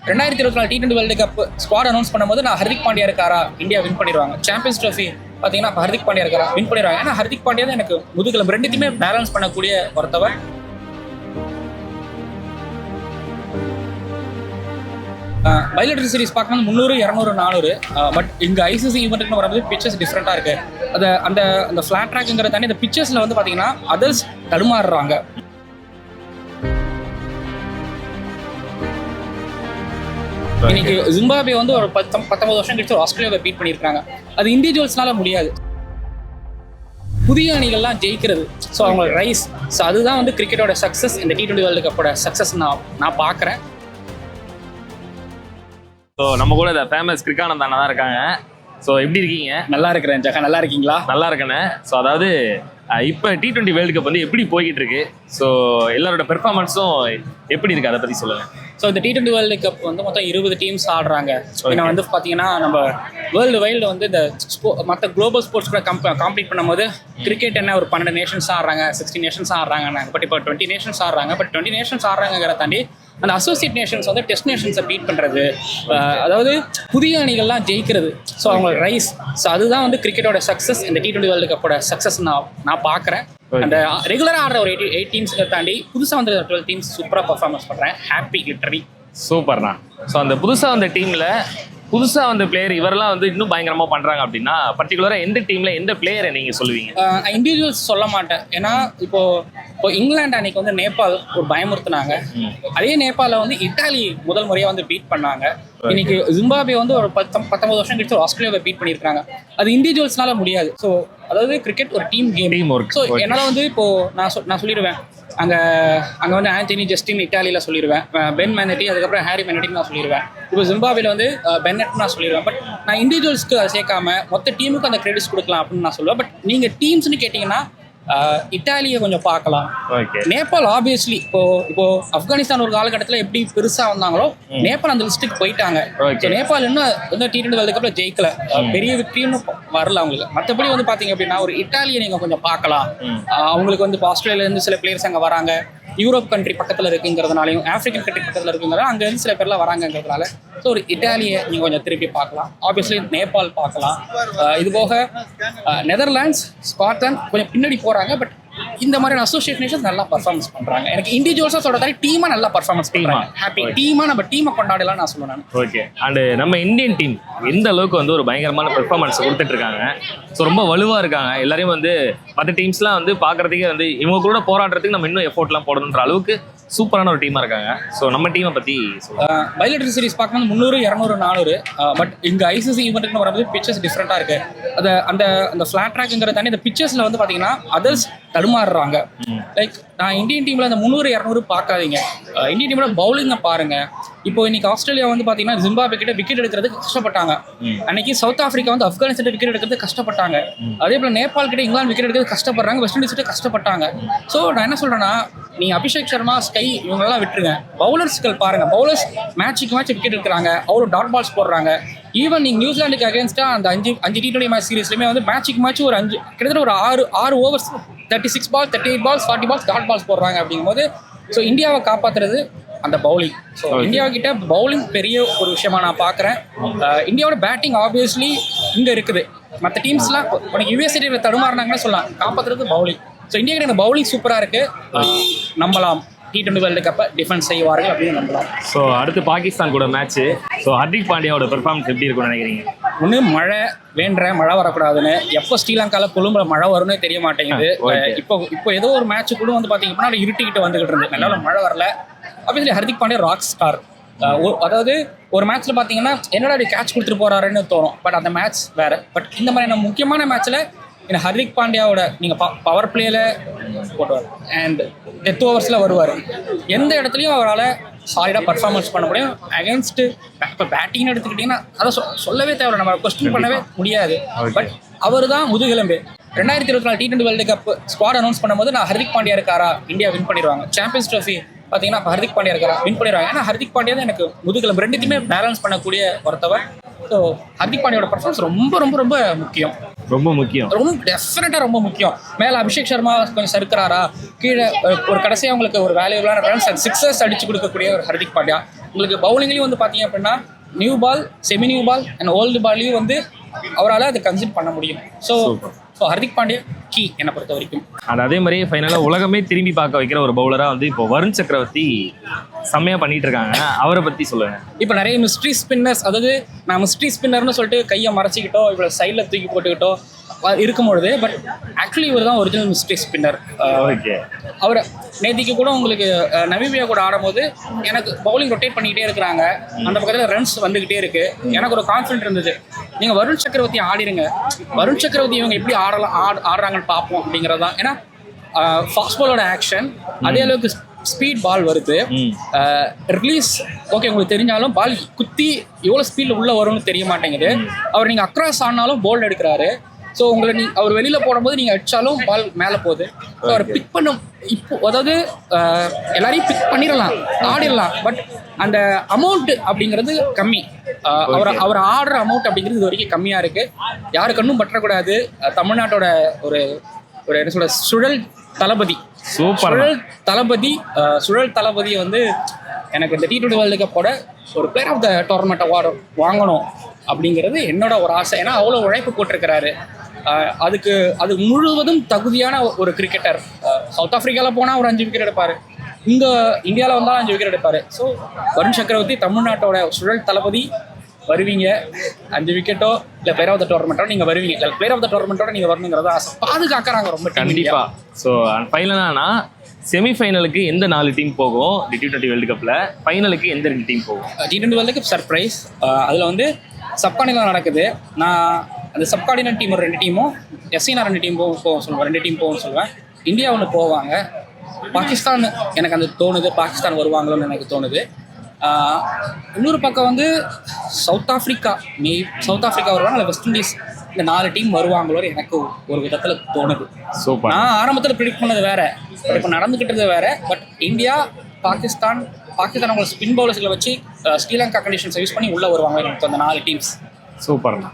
2024 T20 world cup squad announce பண்ணும்போது நான் ஹர்திக் பாண்டியா இருக்காரா, இந்தியா வின் பண்ணிடுவாங்க. சாம்பியன்ஸ் ட்ரோஃபி பார்த்தீங்கன்னா ஹர்திக் பாண்டியா இருக்காரா, வின் பண்ணிடுவாங்க. ஏன்னா ஹர்திக் பாண்டியா தான் எனக்கு முதுகெலும்பு, ரெண்டுத்தையுமே பேலன்ஸ் பண்ணக்கூடிய ஒருத்தவர். பைலேட்டரல் சீரிஸ் பார்க்கும்போது 300, 200, 400. பட் இங்கே ஐசிசி ஈவெண்ட்னு வரும்போது பிச்சர்ஸ் டிஃப்ரெண்ட்டாக இருக்குது. அந்த ஃப்ளாட் ட்ராக்குங்கிற தாண்டி இந்த பிச்சர்ஸில் வந்து பார்த்தீங்கன்னா அதர்ஸ் தடுமாறுறாங்க. இன்னைக்கு ஜிம்பாப்வே வந்து ஒரு 19 வருஷம் கழிச்சு ஆஸ்திரேலியாவை பீட் பண்ணியிருக்காங்க. அது இண்டிவிஜுவல்ஸ்னால முடியாது, புதிய அணிகள்லாம் ஜெயிக்கிறது. ஸோ அவங்க ரைஸ். ஸோ அதுதான் வந்து கிரிக்கெட்டோட சக்ஸஸ், இந்த T20 வேர்ல்டு கப்போட சக்ஸஸ் நான் பார்க்குறேன். ஸோ நம்ம கூட இந்த ஃபேமஸ் கிரிக்கானந்த் அண்ணா தான் இருக்காங்க. ஸோ எப்படி இருக்கீங்க? நல்லா இருக்கிறேன் ஜகா, நல்லா இருக்கீங்களா? நல்லா இருக்கேண்ணே. ஸோ அதாவது இப்போ T20 வேர்ல்டு கப் வந்து எப்படி போய்கிட்டு இருக்கு? ஸோ எல்லாரோட பெர்ஃபார்மன்ஸும் எப்படி இருக்கு, அதை பற்றி சொல்லுங்கள். ஸோ இந்த T20 வேர்ல்டு கப் வந்து மொத்தம் 20 டீம்ஸ் ஆடுறாங்க. ஏன்னா வந்து பார்த்தீங்கன்னா நம்ம வேர்ல்டு வைல்டு வந்து இந்த மற்ற குளோபல் ஸ்போர்ட்ஸ் கூட காம்பீட் பண்ணும்போது கிரிக்கெட் என்ன ஒரு 12 நேஷன்ஸ் ஆடுறாங்க, 16 நேஷன்ஸ் ஆடுறாங்க. பட் இப்போ 20 நேஷன்ஸ் ஆடுறாங்க. பட் 20 நேஷன்ஸ் ஆடுறாங்கிற தாண்டி அந்த அசோசியேட் நேஷன்ஸ் வந்து டெஸ்ட் நேஷன்ஸை பீட் பண்ணுறது, அதாவது புதிய அணிகள்லாம் ஜெயிக்கிறது. ஸோ அவங்க ரைஸ். ஸோ அதுதான் வந்து கிரிக்கெட்டோட சக்ஸஸ், இந்த T20 வேர்ல்டு கப்போட சக்ஸஸ் நான் பார்க்குறேன். அந்த ரெகுலராக ஆடுற ஒரு 8 டீம்ஸுக்கு தாண்டி புதுசாக வந்து 12 டீம்ஸ் சூப்பராக பர்ஃபார்மன்ஸ் பண்ணுறேன். Happy literally. சூப்பர்ண்ணா. ஸோ அந்த புதுசாக வந்த டீமில் புதுசாக வந்த பிளேயர் இவரெல்லாம் வந்து இன்னும் பயங்கரமாக பண்ணுறாங்க அப்படின்னா பர்டிகுலராக எந்த டீமில் எந்த பிளேயரை நீங்கள் சொல்லுவீங்க? இண்டிவிஜுவல்ஸ் சொல்ல மாட்டேன். ஏன்னா இப்போ இங்கிலாந்து அன்னைக்கு வந்து நேபாள் ஒரு பயமுறுத்தினாங்க. அதே நேபாளில் வந்து இட்டாலி முதல் முறையாக வந்து பீட் பண்ணாங்க. இன்னைக்கு ஜிம்பாப்வே வந்து ஒரு 19 வருஷம் கழிச்சு ஆஸ்திரேலியாவை பீட் பண்ணியிருக்காங்க. அது இண்டிவிஜுவல்ஸ்னால முடியாது. ஸோ அதாவது கிரிக்கெட் ஒரு டீம் கேம் ஒர்க். ஸோ என்னால் வந்து இப்போ நான் சொல்லிடுவேன், அங்கே வந்து ஆண்டனி ஜஸ்டின் இட்டாலியில் சொல்லிடுவேன், பென் மேனட்டி, அதுக்கப்புறம் ஹாரி மேனட்டின்னு நான் சொல்லிடுவேன். இப்போ ஜிம்பாப்வேல வந்து பென்னட் நான் சொல்லிடுவேன். பட் நான் இண்டிவிஜுவல்ஸ்க்கு அதை சேர்க்காம மொத்த டீமுக்கு அந்த கிரெடிட்ஸ் கொடுக்கலாம் அப்படின்னு நான் சொல்லுவேன். பட் நீங்கள் டீம்ஸ்னு கேட்டிங்கன்னா இட்டாலியை கொஞ்சம் பார்க்கலாம். நேபாள் ஆப்வியஸ்லி இப்போ ஆப்கானிஸ்தான் ஒரு காலகட்டத்தில் எப்படி பெருசாக வந்தாங்களோ நேபாள் அந்த லிஸ்ட்டுக்கு போயிட்டாங்க. ஸோ நேபாள் இன்னும் T20 வேர்ல்டு கப்பில் ஜெயிக்கல, பெரிய விக்டரின்னு வரல அவங்களுக்கு. மற்றபடி வந்து பார்த்தீங்க அப்படின்னா ஒரு இட்டாலியை நீங்கள் கொஞ்சம் பார்க்கலாம். அவங்களுக்கு வந்து ஆஸ்திரேலியாவிலேருந்து சில பிளேயர்ஸ் அங்கே வராங்க, யூரோப் கண்ட்ரி பக்கத்தில் இருக்குங்கிறதுனாலையும் ஆஃப்ரிக்கன் கண்ட்ரி பக்கத்தில் இருக்குங்கிறதால அங்கேருந்து சில பேர்லாம் வராங்கங்கிறதுனால ஸோ ஒரு இட்டாலியை நீங்கள் கொஞ்சம் திருப்பி பார்க்கலாம். ஆப்வியஸ்லி நேபாள் பார்க்கலாம். இது போக நெதர்லாண்ட்ஸ், ஸ்காட்லாந்து கொஞ்சம் பின்னாடி போகிறாங்க. பட் இந்த மாதிரியான அசோசியேட் நேஷன்ஸ் நல்லா பர்ஃபார்மன்ஸ் பண்ணுறாங்க. எனக்கு இண்டிவிஜுவல்ஸாக சொல்கிறதால டீமாக நல்லா பர்ஃபார்மன்ஸ் பண்ணுறாங்க. ஹாப்பி டீமாக நம்ம டீமை கொண்டாடலாம் நான் சொல்லுவேன். ஓகே. அண்டு நம்ம இந்தியன் டீம் எந்த அளவுக்கு வந்து ஒரு பயங்கரமான பெர்ஃபார்மன்ஸ் கொடுத்துட்டு இருக்காங்க. ஸோ ரொம்ப வலுவாக இருக்காங்க. எல்லாரையும் வந்து மற்ற டீம்ஸ்லாம் வந்து பார்க்குறதுக்கே வந்து இவங்க கூட போராடுறதுக்கு நம்ம இன்னும் எஃபோர்ட்லாம் போடணுன்ற அளவுக்கு சூப்பரான ஒரு டீமாக இருக்காங்க. ஸோ நம்ம டீமை பற்றி பைலேட்டரல் சீரிஸ் பார்க்கும்போது 300, 200, 400. பட் இங்கே ஐசிசி ஈவெண்ட்னு வரும்போது பிச்சர்ஸ் டிஃப்ரெண்ட்டாக இருக்குது. அந்த ஃப்ளாட் ட்ராக்குங்கிற தாண்டி இந்த பிச்சர்ஸில் வந்து பார்த்தீங்கன்னா அதர்ஸ் தடுமாறுறாங்க. லைக் நான் இந்தியன் டீமில் அந்த 300, 200 பார்க்காதீங்க. இந்தியன் டீமோட பவுலிங்கை பாருங்கள். இப்போ இன்னைக்கு ஆஸ்திரேலியா வந்து பார்த்தீங்கன்னா ஜிம்பாப்வே கிட்ட விக்கெட் எடுக்கிறதுக்கு கஷ்டப்பட்டாங்க. அன்னைக்கு சவுத் ஆஃப்ரிக்கா வந்து ஆப்கானிஸ்தான் விக்கெட் எடுக்கிறதுக்கு கஷ்டப்பட்டாங்க. அதே போல் நேபாள் கிட்ட இங்கிலாந்து விக்கெட் எடுக்கிறது கஷ்டப்படுறாங்க. வெஸ்ட் இண்டீஸ் கிட்ட கஷ்டப்பட்டாங்க. ஸோ நான் என்ன சொல்கிறேன்னா, நீங்கள் அபிஷேக் சர்மா, ஸ்கை இவங்கெல்லாம் விட்டுருங்க. பவுலர்ஸ்கள் பாருங்கள். பவுலர்ஸ் மேட்சுக்கு மேட்ச் விக்கெட் எடுக்கிறாங்க, அவ்வளோ டாட் பால்ஸ் போடுறாங்க. ஈவன் நீங்கள் நியூசிலாண்டுக்கு அகேன்ஸ்டாக அந்த 5 T20 மேட்ச் சீரீஸ்லையுமே வந்து மேட்சுக்கு மேட்ச் ஒரு 5 கிட்டத்தட்ட ஒரு 6 ஓவர்ஸ் 36 பால், 38 பால்ஸ், 40 பால்ஸ் டாட் பால்ஸ் போடுறாங்க. அப்படிங்கும்போது ஸோ இந்தியாவை காப்பாற்றுறது அந்த பவுலிங். ஸோ இந்தியா கிட்ட பவுலிங் பெரிய ஒரு விஷயமா நான் பார்க்குறேன். இந்தியாவோட பேட்டிங் ஆப்வியஸ்லி இங்கே இருக்குது. மற்ற டீம்ஸ்லாம் உனக்கு யூஎஸ்ஏ தடுமாறினாங்கன்னு சொல்லலாம், காப்பாற்றுறது பவுலிங். ஸோ இந்தியா கிட்ட இந்த பவுலிங் சூப்பராக இருக்குது. நம்பலாம் T20 வேர்ல்டு கப்பை டிஃபென்ஸ் செய்வார்கள் அப்படின்னு நம்பலாம். ஸோ அடுத்து பாகிஸ்தான் கூட மேட்ச்சு. ஸோ ஹர்திக் பாண்டியாவோட பெர்ஃபார்மன்ஸ் எப்படி இருக்கும்னு நினைக்கிறீங்க? ஒன்று மழை வரக்கூடாதுன்னு, எப்போ ஸ்ரீலங்காவில் கொழும்புல மழை வரும்னு தெரிய மாட்டேங்குது. இப்போ ஏதோ ஒரு மேட்ச்சு கூட வந்து பார்த்தீங்கன்னா இருட்டிக்கிட்டு வந்துகிட்டு இருந்து நல்லா மழை வரல. Obviously Hardik Pandya rock star. அதாவது ஒரு மேட்ச்சில் பார்த்தீங்கன்னா என்னடா அப்படி கேட்ச் கொடுத்துட்டு போகிறாருன்னு தோணும். பட் அந்த மேட்ச் வேறு. பட் இந்த மாதிரியான முக்கியமான மேட்ச்சில் இந்த ஹர்திக் பாண்டியாவோட நீங்கள் பவர் பிளேயில் போட்டுவார் அண்ட் டெத் ஓவர்ஸில் வருவார். எந்த இடத்துலையும் அவரால் சாலிடாக பர்ஃபார்மன்ஸ் பண்ண முடியும். அகேன்ஸ்ட்டு இப்போ பேட்டிங்னு எடுத்துக்கிட்டிங்கன்னா அதை சொல்லவே தேவை, நம்ம கொஸ்டின் பண்ணவே முடியாது. பட் அவர் தான் முதுகெலும்பு. 2024 T20 world cup squad announce பண்ணும்போது நான் ஹர்திக் பாண்டியா இருக்காரா, இந்தியா வின் பண்ணிடுவாங்க. சாம்பியன்ஸ் ட்ரோஃபி பார்த்தீங்கன்னா ஹர்திக் பாண்டியா இருக்காரா, வின் பண்ணிடுவாங்க. ஏன்னா ஹர்திக் பாண்டியா தான் எனக்கு முதுகெலும்பு, ரெண்டுத்தையுமே பேலன்ஸ் பண்ணக்கூடிய ஒருத்தவர். ஸோ ஹர்திக் பாண்டியோட பர்ஃபார்மன்ஸ் ரொம்ப ரொம்ப ரொம்ப முக்கியம். ரொம்ப டெஃபினட்டாக ரொம்ப முக்கியம். மேலே அபிஷேக் சர்மா கொஞ்சம் சறுக்கிறாரா, கீழே ஒரு கடைசியாக அவங்களுக்கு ஒரு வேல்யூபிளான ரன்ஸ் அண்ட் சிக்ஸர்ஸ் அடிச்சு கொடுக்கக்கூடிய ஒரு ஹர்திக் பாண்டியா. உங்களுக்கு பவுலிங்லேயும் வந்து பார்த்தீங்க அப்படின்னா new ball, semi new ball and old பால்லையும் வந்து அவரால் அதை கன்சிடர் பண்ண முடியும். ஸோ ஹர்திக் பாண்டியா கீ என்னை பொறுத்த வரைக்கும். அது அதே மாதிரி ஃபைனலாக உலகமே திரும்பி பார்க்க வைக்கிற ஒரு பவுலராக வந்து இப்போ வருண் சக்கரவர்த்தி செம்மையாக பண்ணிட்டு இருக்காங்க. அவரை பற்றி சொல்லுங்கள். இப்போ நிறைய மிஸ்ட்ரி ஸ்பின்னர்ஸ், அதாவது நான் மிஸ்ட்ரி ஸ்பின்னர்னு சொல்லிட்டு கையை மறைச்சிக்கிட்டோ இவ்வளோ சைடில் தூக்கி போட்டுக்கிட்டோ இருக்கும்பொழுது, பட் ஆக்சுவலி இவர் தான் ஒரிஜினல் மிஸ்ட்ரி ஸ்பின்னர். ஓகே, அவர் நேத்திக்கு கூட உங்களுக்கு நமீபியா கூட ஆடும்போது எனக்கு பவுலிங் ரொட்டேட் பண்ணிக்கிட்டே இருக்கிறாங்க, அந்த பக்கத்தில் ரன்ஸ் வந்துக்கிட்டே இருக்கு, எனக்கு ஒரு கான்ஃபிடென்ட் இருந்தது. நீங்கள் வருண் சக்கரவர்த்தி ஆடிடுங்க, வருண் சக்கரவர்த்தி இவங்க எப்படி ஆடுறாங்கன்னு பார்ப்போம் அப்படிங்கிறது தான். ஏன்னா ஃபாஸ்ட் பாலோட ஆக்ஷன் அதே அளவுக்கு ஸ்பீட் பால் வருது, ரிலீஸ் ஓகே உங்களுக்கு தெரிஞ்சாலும் பால் குத்தி எவ்வளோ ஸ்பீடில் உள்ளே வரும்னு தெரிய மாட்டேங்குது. அவர் நீங்கள் அக்ராஸ் ஆனாலும் போல்ட் எடுக்கிறாரு. ஸோ உங்களை அவர் வெளியில் போடும்போது நீங்கள் அடித்தாலும் பால் மேலே போகுது. ஸோ அவரை பிக் பண்ணும் இப்போ, அதாவது எல்லாரையும் பிக் பண்ணிடலாம், ஆடிடலாம், பட் அந்த அமௌண்ட் அப்படிங்கிறது கம்மி. அவர் ஆடுற அமௌண்ட் அப்படிங்கிறது இது வரைக்கும் கம்மியாக இருக்குது. யாரு கண்ணும் பற்றக்கூடாது. தமிழ்நாட்டோட ஒரு என்ன சொல்ற சுழல் தளபதி, சுழல் தளபதியை வந்து எனக்கு இந்த T20 வேர்ல்டு கப்போட ஒரு player of the tournament award வாங்கணும் அப்படிங்கிறது என்னோட ஒரு ஆசை. ஏன்னா அவ்வளோ உழைப்பு போட்டிருக்கிறாரு. அது முழுவதும் தகுதியான ஒரு கிரிக்கெட்டர். சவுத் ஆஃப்ரிக்காவில் போனால் ஒரு 5 விக்கெட் எடுப்பார், இங்கே இந்தியாவில் வந்தாலும் 5 விக்கெட் எடுப்பார். ஸோ வருண் சக்கரவர்த்தி தமிழ்நாட்டோட சுழல் தளபதி, வருவீங்க 5 விக்கெட்டோ இல்லை பிளேயர் ஆஃப் த டோர்னமெண்ட்டோ நீங்கள் வருவீங்க, இல்லை பிளேயர் ஆஃப் த டோர்னமெண்ட்டோட நீங்கள் வரணுங்கிறத ஆசை பாதுகாக்கிறாங்க ரொம்ப. கண்டிப்பாக. ஸோ ஃபைனலானா செமிஃபைனலுக்கு எந்த 4 டீம் போகும் T20 வேர்ல்டு கப்பில், ஃபைனலுக்கு எந்த 2 டீம் போகும்? T20 world cup surprise. அதில் வந்து சப்கார்டினல் நடக்குது. நான் அந்த சப்கார்டினல் டீம் ஒரு 2 டீமும், எஸ்சினா 2 டீம் போகும் சொல்லுவேன், 2 டீம் போகும்னு சொல்லுவேன். இந்தியா ஒன்று போவாங்க. பாகிஸ்தான் எனக்கு அந்த தோணுது, பாகிஸ்தான் வருவாங்களோன்னு எனக்கு தோணுது. இன்னொரு பக்கம் வந்து சவுத் ஆஃப்ரிக்கா வருவாங்க, இல்லை வெஸ்ட் இண்டீஸ், இந்த 4 டீம் வருவாங்களோன்னு எனக்கு ஒரு விதத்தில் தோணுது. சூப்பர். நான் ஆரம்பத்தில் ப்ரிடிக்ட் பண்ணது வேற, இப்போ நடந்துக்கிட்டது வேற. பட் இந்தியா, பாகிஸ்தான் அவங்க ஸ்பின் பவுலர்ஸ்களை வச்சு ஸ்ரீலங்கா கண்டிஷன்ஸை யூஸ் பண்ணி உள்ளே வருவாங்க. எனக்கு அந்த 4 டீம்ஸ். சூப்பர்ண்ணா.